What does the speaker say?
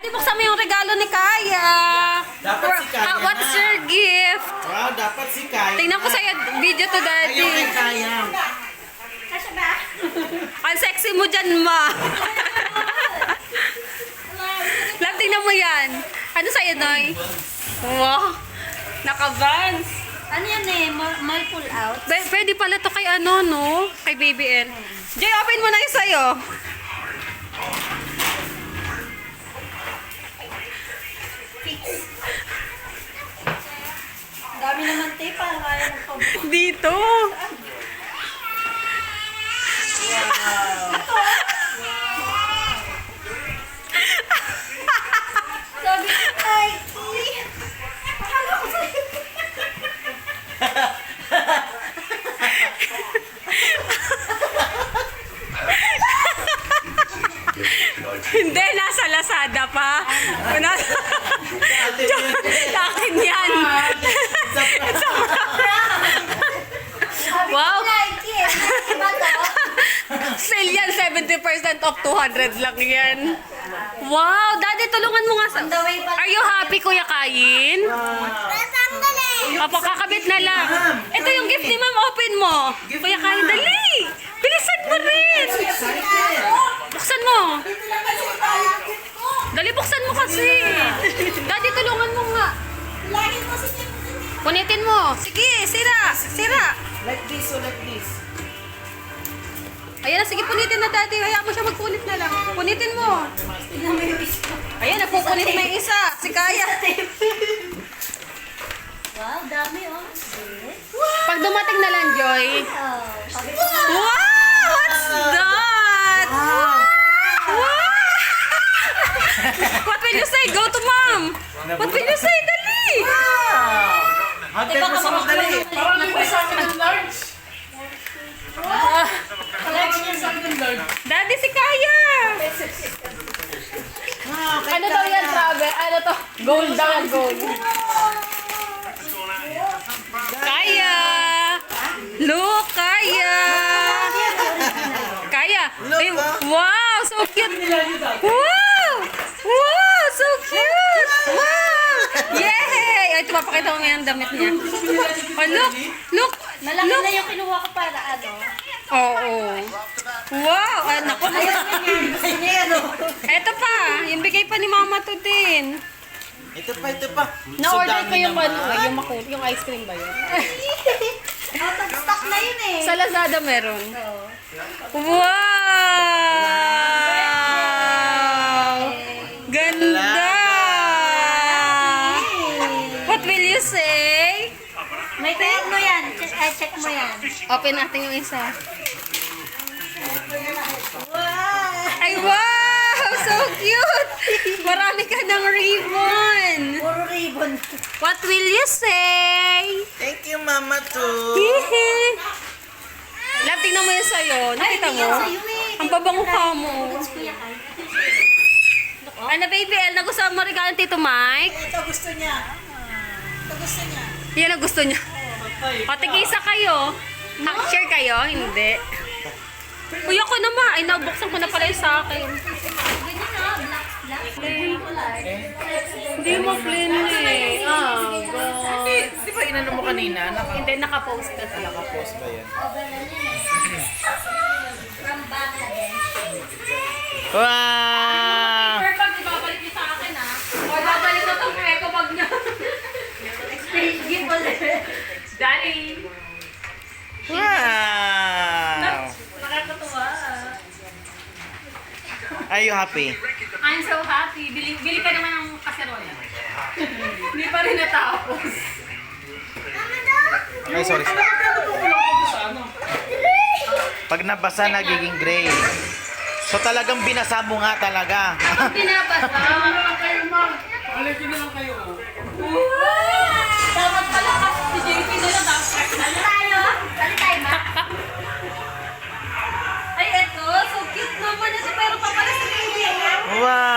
Buksan mo yung regalo ni Kaya. Dapat si Kaya What's na. your gift? Wow, dapat si Kaya. Tingnan ko sa'yo video to daddy. Ayaw kay Kaya. Kasya ba? Ang sexy mo dyan, ma. Love, tingnan mo yan. Ano sa'yo, Noy? Wow. Naka-vans. Ano yan eh? Mall pull out? Pwede pala to kay ano, no? Kay Baby L. Jay, open mo na yung sa'yo. Dami naman tape para kaya magpabukas. Dito. Sabi ko, Mikey. Akala ko sa'yo. Hindi, nasa Lazada pa. Akin yan. Wow. Mikey, ba to? Sale yan, 70% off, 200 lang yan. Wow, daddy, tulungan mo nga sa... On the way pa. Are you happy, Kuya Kain? Natanggal eh. Opo, kakabit na lang. Ito yung gift ni Ma'am, open mo. Kuya Kain, dali. Bilisan mo rin. Buksan mo. Dito lang kasi talakit ko. Dali, buksan mo kasi. Daddy, tulungan mo nga. Lagi mo si Tim. Punitin mo. Sige, sira. Sira. Like this, so like this. Ayan na, sige, punitin na, daddy. Hayaan mo siya magpunit na lang. Punitin mo. Tingnan mo yung isa. Ayan, napupunit na yung isa. Si Kaya. Wow, dami oh. Pag dumating na lang, Joy. Oh, sabi ko nga. Wow! What's that? Wow! What will you say? Go to Mom. What will you say? Dali! Hantay mo sa madali. Parang may sa akin ng large. Large niya sa akin ng large. Daddy, si Kaya. Ano daw yan, travel? Ano to? Gold daw ang gold. Kaya! Look, Kaya! Kaya! Ay, wow! So cute! Wow! Wow! So cute! Wow! Yay! Ay, ito, papakita ko yung damit niya. Oh, look! Look! Malaki na yung kinuha ko para ano. Oo. Wow! Ay, naku. Gusto niya yan oh. Eto pa. Yung bigay pa ni Mama to din. Ito pa, ito pa. Na-order ko dami yung naman. ano, yung makul, yung ice cream ba yun? Out of stock na yun eh. Sa Lazada meron. Oh. Wow! Ganda! What will you say? May terno yan. Check mo yan. Open natin yung isa. Wow! Ay, wow! So cute! Marami ka ng ribbon. Puro ribbon. What will you say? Thank you, Mama, too. Hihi! Love, tingnan mo yun sa'yo. Nakita mo? Ang babango ka mo. Ano, baby L, nagustuhan mo regalo ng Tito Mike? Ito gusto niya. Ito gusto niya. Yan ang gusto niya. O, tigisa kayo. Share kayo? Hindi. Uy, ako naman. Ay, nabuksan ko na pala yung sa akin. Ganyan na. Black. Hindi mo plain eh. Oh, God. Di ba inano mo kanina? Hindi, nakapost na talaga. Naka-post ba yan? From Bangladesh. Wow! Pero pag ibabalik niyo sa akin ah. O, babalik na itong eco bag niya. Exchange gift ulit. Daddy. Wow! Nakakatuwa. Are you happy? I'm so happy. Bili ka naman ng kaserola. Hindi pa rin natapos. Ay, sorry. Pag nabasa, nagiging gray. So talagang binasa mo nga talaga. Pinabasa. Kayo, ma'am. Balikin na lang kayo. Dapat pala kasi si JP na lang. Ano tayo? Ano tayo ma? Ay, eto. So cute naman ito. Pero papalas sa baby. Wow!